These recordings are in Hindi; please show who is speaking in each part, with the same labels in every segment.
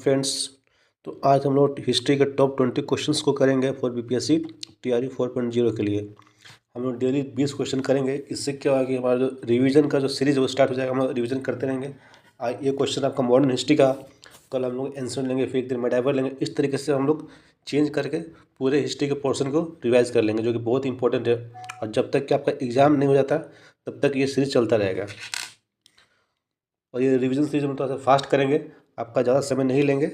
Speaker 1: फ्रेंड्स, तो आज हम लोग हिस्ट्री के टॉप 20 क्वेश्चंस को करेंगे फॉर बीपीएससी टीआरई 4.0 के लिए। हम लोग डेली 20 क्वेश्चन करेंगे। इससे क्या होगा कि हमारा जो रिवीजन का जो सीरीज है वो स्टार्ट हो जाएगा। हम लोग रिवीजन करते रहेंगे। आज ये क्वेश्चन आपका मॉडर्न हिस्ट्री का, कल हम लोग एंशिएंट लेंगे, फिर एक दिन मेडाइवर लेंगे। इस तरीके से हम लोग चेंज करके पूरे हिस्ट्री के पोर्शन को रिवाइज कर लेंगे, जो कि बहुत इंपॉर्टेंट है। और जब तक कि आपका एग्जाम नहीं हो जाता तब तक ये सीरीज चलता रहेगा। और ये रिवीजन सीरीज हम थोड़ा सा फास्ट करेंगे, आपका ज़्यादा समय नहीं लेंगे।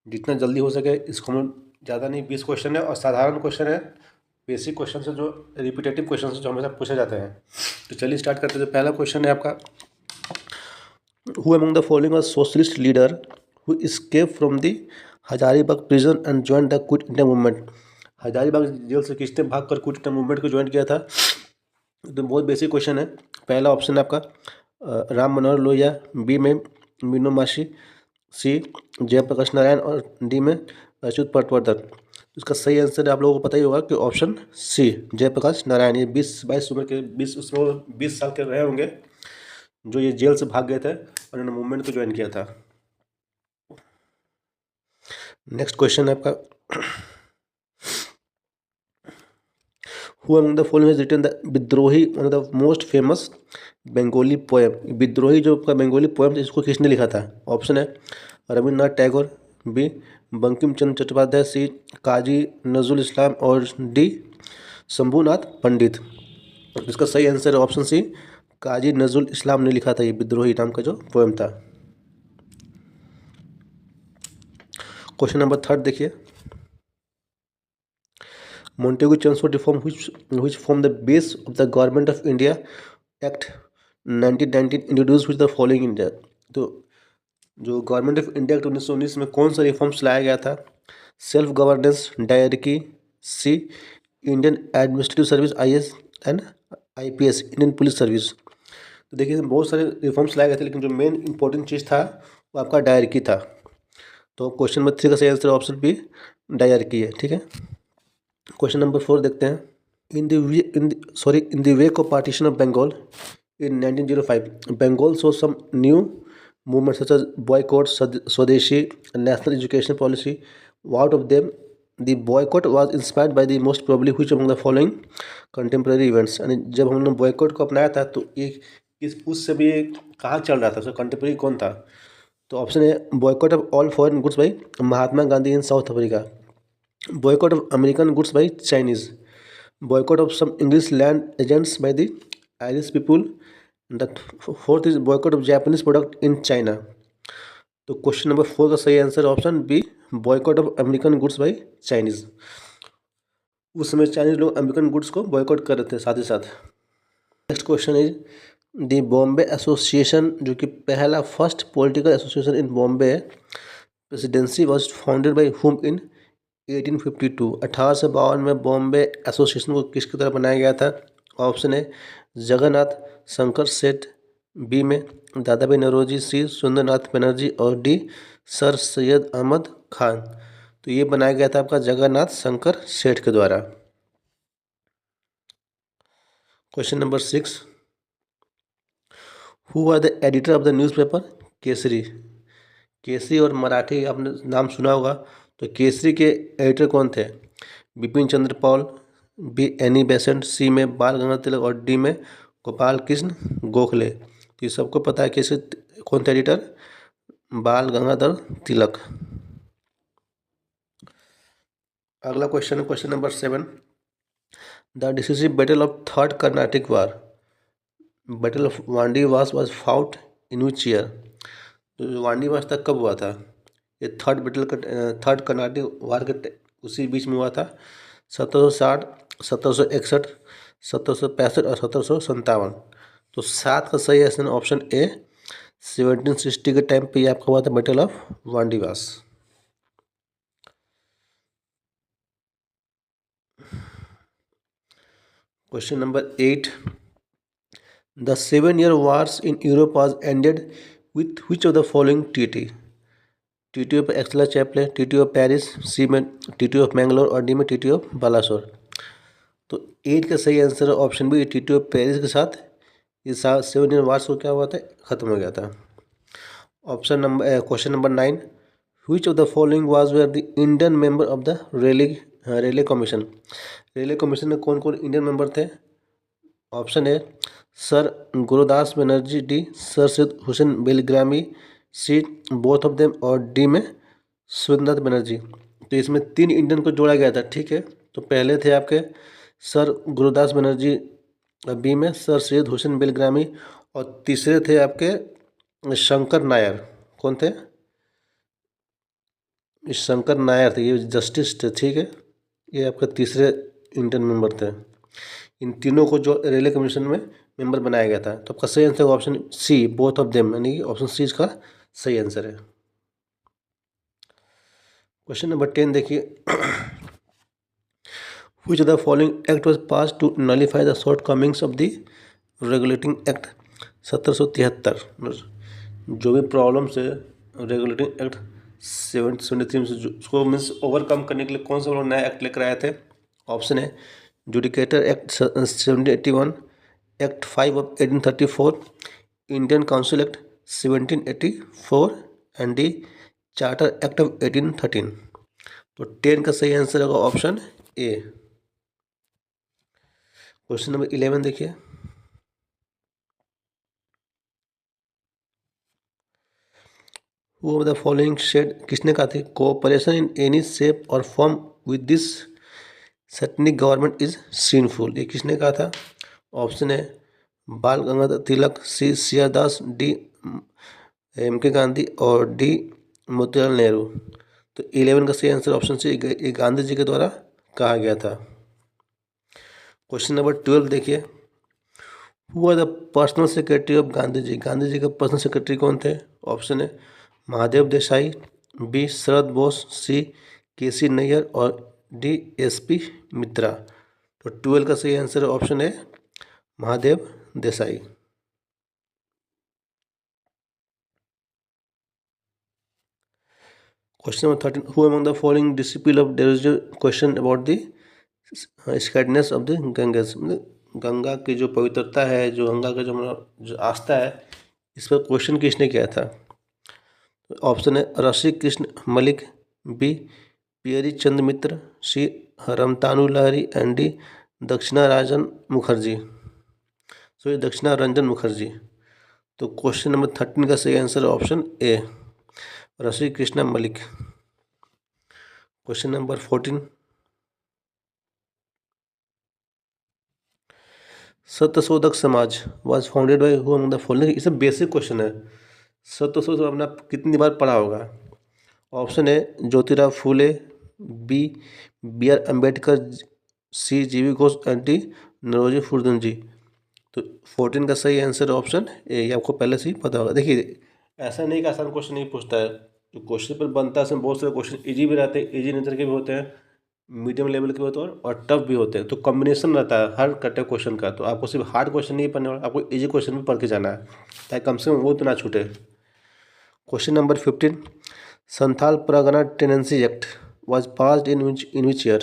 Speaker 1: जितना जल्दी हो सके इसको हम ज़्यादा नहीं, 20 क्वेश्चन है और साधारण क्वेश्चन है, बेसिक क्वेश्चन है, जो रिपीटेटिव क्वेश्चन है, जो हमेशा पूछे जाते हैं। तो चलिए स्टार्ट करते हैं। पहला क्वेश्चन है आपका, who among the following was socialist leader who escape from the Hazaribagh prison and join the quit India movement. Hazaribagh jail से किसने भाग कर क्विट इंडिया मूवमेंट को ज्वाइन किया था? तो बहुत बेसिक क्वेश्चन है। पहला ऑप्शन है आपका राम मनोहर लोहिया, बी में मीनू माशी, सी जयप्रकाश नारायण और डी में अच्युत पटवर्धन। इसका सही आंसर आप लोगों को पता ही होगा कि ऑप्शन सी जयप्रकाश नारायण। ये 22 उम्र के 20 साल के रहे होंगे, जो ये जेल से भाग गए थे और इन्होंने मूवमेंट को ज्वाइन किया था। नेक्स्ट क्वेश्चन है आपका, who among the following has written the Vidrohi, one of the most famous Bengali poem. Vidrohi जो आपका बंगाली पोएम इसको किसने लिखा था? ऑप्शन है रविन्द्रनाथ टैगोर, बी बंकिम चंद्र चट्टोपाध्याय, सी काजी नजरुल इस्लाम और डी शंभुनाथ पंडित। इसका सही आंसर है ऑप्शन सी काजी नजरुल इस्लाम ने लिखा था ये विद्रोही नाम का जो पोएम था। क्वेश्चन नंबर 3 देखिए, Montagu Chelmsford reform which formed the base of the Government of India Act 1919 introduced which the following India। तो जो गवर्नमेंट ऑफ इंडिया एक्ट 1919 में कौन सा रिफॉर्म्स लाया गया था? Self governance, dyarchy, C Indian administrative service IAS and IPS Indian police service. तो देखिए बहुत सारे रिफॉर्म्स लाए गए थे, लेकिन जो मेन इंपॉर्टेंट चीज़ था वो आपका डायरकी था। तो क्वेश्चन नंबर 3 का सही आंसर ऑप्शन बी डायरकी है। ठीक है, क्वेश्चन नंबर 4 देखते हैं। In the wake of partition of Bengal in 1905, Bengal so some new movement such as boycott, Swadeshi, national education policy. Out of them the boycott was inspired by the most probably which among the following contemporary events. यानी जब हमने बॉयकॉट को अपनाया था तो एक उस समय ये कहाँ चल रहा था, उसका कंटेम्प्रेरी कौन था? तो ऑप्शन है boycott of all foreign goods by Mahatma Gandhi in south Africa, boycott of American goods by Chinese, boycott of some English land agents by the Irish people, and the fourth is boycott of Japanese product in China। तो क्वेश्चन नंबर 4 का सही answer option B boycott of American goods by Chinese. उस समय चाइनीज लोग अमेरिकन गुड्स को बॉयकॉट कर रहे थे साथ ही साथ। Next question is the Bombay association, जो कि पहला first political association in Bombay presidency was founded by हुम इन 1852। 1852 में बॉम्बे एसोसिएशन को किसकी तरह बनाया गया था? ऑप्शन है जगन्नाथ शंकर सेठ, बी में दादा भाई नौरोजी, सी सुंदरनाथ बनर्जी और डी सर सैयद अहमद खान। तो ये बनाया गया था आपका जगन्नाथ शंकर सेठ के द्वारा। Question number 6, who are the editor of the newspaper Kesari. Kesari और मराठी आपने नाम सुना होगा, तो केसरी के एडिटर कौन थे? Bipin Chandra Paul, be Annie Besant, सी में बाल गंगाधर तिलक और डी में गोपाल कृष्ण गोखले। तो ये सबको पता है केसरी कौन थे एडिटर? बाल गंगाधर तिलक। अगला क्वेश्चन है question number 7, the decisive battle of third Carnatic war, battle of Wandiwash was fought in which year. तो वांडीवास तक कब हुआ था? ये थर्ड कर्नाटिक वार के उसी बीच में हुआ था, 1760, 1761, 1765 और 1757। तो 7 का सही आंसर ऑप्शन ए 1760 के टाइम पे ये आपका हुआ था battle of Wandiwash. Question number 8, the 7-year wars in Europe was ended with which of the following treaty? TTO of Aix la Chapelle, TTO of Paris, C में TTO ऑफ मैंगलोर और डी में TTO ऑफ बालासोर। तो 8 का सही आंसर है option B TTO of Paris के साथ ये 7-year wars को क्या हुआ था, ख़त्म हो गया था। Question number 9, which of the following was were the Indian member of the Raleigh commission. Raleigh commission में कौन कौन इंडियन मेंबर थे? Option A sir Gurudas Banerjee, D sir Syed Hussain Bilgrami, C both of them, और डी में सुरेंद्रनाथ बनर्जी। तो इसमें 3 इंडियन को जोड़ा गया था, ठीक है। तो पहले थे आपके सर गुरुदास बनर्जी, बी में सर सैयद हुसैन बेलग्रामी, और तीसरे थे आपके शंकर नायर। कौन थे? शंकर नायर थे, ये जस्टिस थे, ठीक है। ये आपके तीसरे इंडियन मेंबर थे। इन तीनों को जो रेलवे कमीशन में मेंबर बनाया गया था। तो आपका सही answer option C both of them, यानी कि ऑप्शन सी इसका सही आंसर है। क्वेश्चन नंबर 10 देखिए, which of the following act was passed to nullify the shortcomings of the regulating act 1773। जो भी प्रॉब्लम्स है रेगुलेटिंग एक्ट 1773 से उसको मीन्स ओवरकम करने के लिए कौन सा नया एक्ट लेकर आए थे? ऑप्शन है judicature act 1781, act 5 of 1834, Indian council act 1784, and the charter act of 1813। तो 10 का सही आंसर होगा ऑप्शन ए। क्वेश्चन नंबर 11 देखिए, वो द फॉलोइंग शेड किसने कहा थी? कोऑपरेशन इन एनी शेप और form with this Satinique government is सीनफुल। ये किसने कहा था? ऑप्शन है बाल गंगाधर तिलक, सी सी आर दास, डी एम के गांधी, और डी मोतीलाल नेहरू। तो 11 का सही आंसर ऑप्शन सी, ये गांधी जी के द्वारा कहा गया था। क्वेश्चन नंबर 12 देखिए, who are the personal secretary of Gandhi ji? Gandhi ji के पर्सनल सेक्रेटरी कौन थे? ऑप्शन है Mahadev Desai, B Sharad Bose, C K C Nayyar, और डी एस पी मित्रा। तो 12 का सही आंसर ऑप्शन है Mahadev Desai. Question number 13, who among the following disciple of Derozio question about the sacredness of the Ganges. मतलब गंगा की जो पवित्रता है, जो गंगा का जो आस्था है, इस पर क्वेश्चन किसने किया था? ऑप्शन है Rishi Krishna Mallick, B Peary Chand Mitra, C Ramtanu Lahiri, and D Dakshinaranjan Mukherjee. So ये दक्षिणारंजन मुखर्जी। तो क्वेश्चन नंबर 13 का सही answer option A Rishi Krishna Mallick. Question number 14, Satyashodhak Samaj was founded by who among the following. इसे बेसिक क्वेश्चन है। सत्यशोधक आपने कितनी बार पढ़ा होगा? ऑप्शन है Jyotirao Phule, B B R Ambedkar, C G V Ghosh, and D Naoroji फुर्जन जी। तो 14 का सही आंसर ऑप्शन ए, ये आपको पहले से ही पता होगा। देखिए ऐसा नहीं कि आसान क्वेश्चन नहीं पूछता है, जो क्वेश्चन पर बनता है उसमें बहुत सारे क्वेश्चन इजी भी रहते हैं, इजी नेचर के भी होते हैं, मीडियम लेवल के भी होते हैं, और टफ भी होते हैं। तो कॉम्बिनेशन रहता है हर कटे क्वेश्चन का। तो आपको सिर्फ हार्ड क्वेश्चन नहीं पढ़ने वाला, आपको इजी क्वेश्चन भी पढ़ के जाना है, ताकि कम से कम वो तो ना छूटे। Question number 15, Santhal Pargana tenancy act was passed in which year?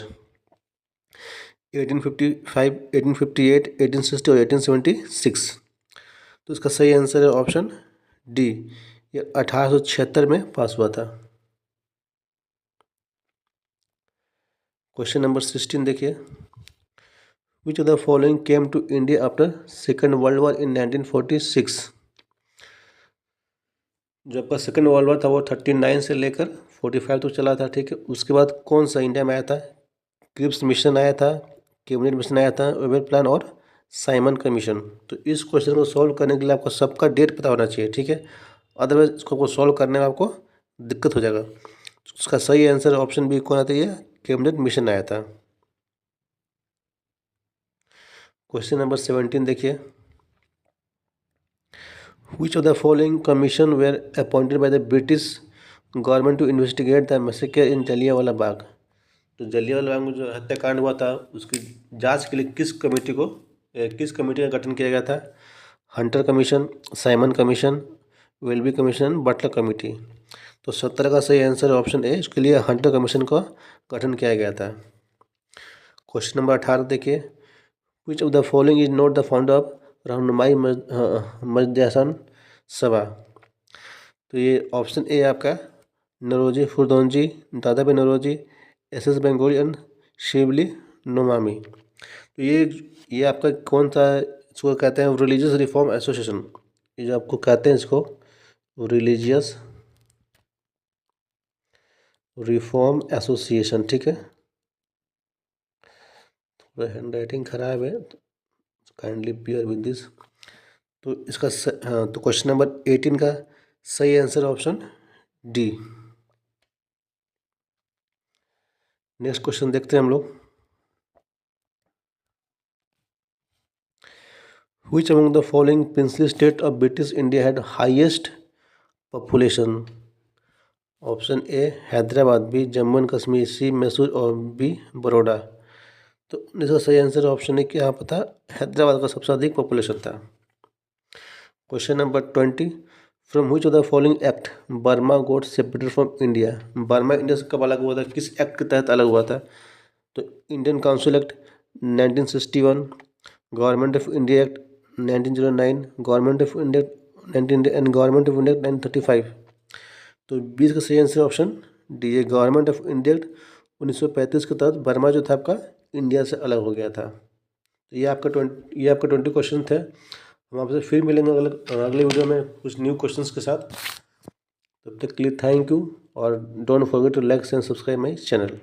Speaker 1: 1855, 1858, 1860 और 1876। तो इसका सही आंसर है ऑप्शन डी, ये 1876 में पास हुआ था। क्वेश्चन नंबर 16 देखिए, which of the following came to India after second world war in 1946। जो आपका सेकेंड वर्ल्ड वॉर था वो 39 से लेकर 45 तक चला था, ठीक है। उसके बाद कौन सा इंडिया में आया था? क्रिप्स मिशन आया था, कैबिनेट मिशन आया था, वेबर प्लान, और साइमन का मिशन। तो इस क्वेश्चन को सॉल्व करने के लिए आपको सबका डेट पता होना चाहिए, ठीक है। अदरवाइज इसको सॉल्व करने में आपको दिक्कत हो जाएगा। उसका सही आंसर ऑप्शन बी कौन आता है? कैबिनेट मिशन आया था। क्वेश्चन नंबर 17 देखिए, Which of the following commission were appointed by the British government to investigate the massacre in Jallianwala Bagh. तो जलियांवाला बाग में जो हत्याकांड हुआ था उसकी जांच के लिए किस कमेटी का गठन किया गया था? Hunter commission, Simon commission, Welby commission, Butler committee. तो 17 का सही आंसर ऑप्शन ए, इसके लिए हंटर कमीशन का गठन किया गया था। क्वेश्चन नंबर 18 देखिए, which of the following is not the founder of रहनुमाई मजदयासन सभा। तो ये ऑप्शन ए आपका नौरोजी खुर्दोंजी, दादा भाई नौरोजी, एस बेंगोली एंड शिवली नोमामी। तो ये आपका कौन सा, इसको कहते हैं रिलीजियस रिफॉर्म एसोसिएशन। ये जो आपको कहते हैं इसको रिलीजियस रिफॉर्म एसोसिएशन, ठीक है। थोड़ा हैंड राइटिंग खराब है, काइंडली बियर विद दिस। तो इसका हाँ, तो क्वेश्चन नंबर 18 का सही answer option D. Next question देखते हैं हम लोग। Which among the following princely state of British India had highest population? Option A Hyderabad, B Jammu and Kashmir, C Mysore और बी बड़ौदा। तो इसका सही आंसर ऑप्शन ए क्या यहाँ पता, हैदराबाद का सबसे अधिक पॉपुलेशन था। Question number 20, from which of the following act Burma got separated from India. Burma India से कब अलग हुआ था, किस एक्ट के तहत अलग हुआ था? तो Indian council act 1961, government of India act 1909, government of India 19 and government of India 1935। तो 20 का सही आंसर ऑप्शन डी है, गवर्नमेंट ऑफ इंडिया एक्ट 1935 के तहत बर्मा जो था आपका इंडिया से अलग हो गया था। तो ये आपका 20 क्वेश्चन थे। हम आपसे फिर मिलेंगे अगले वीडियो में कुछ न्यू क्वेश्चंस के साथ। तब तक के लिए थैंक यू और don't forget to like and subscribe my channel.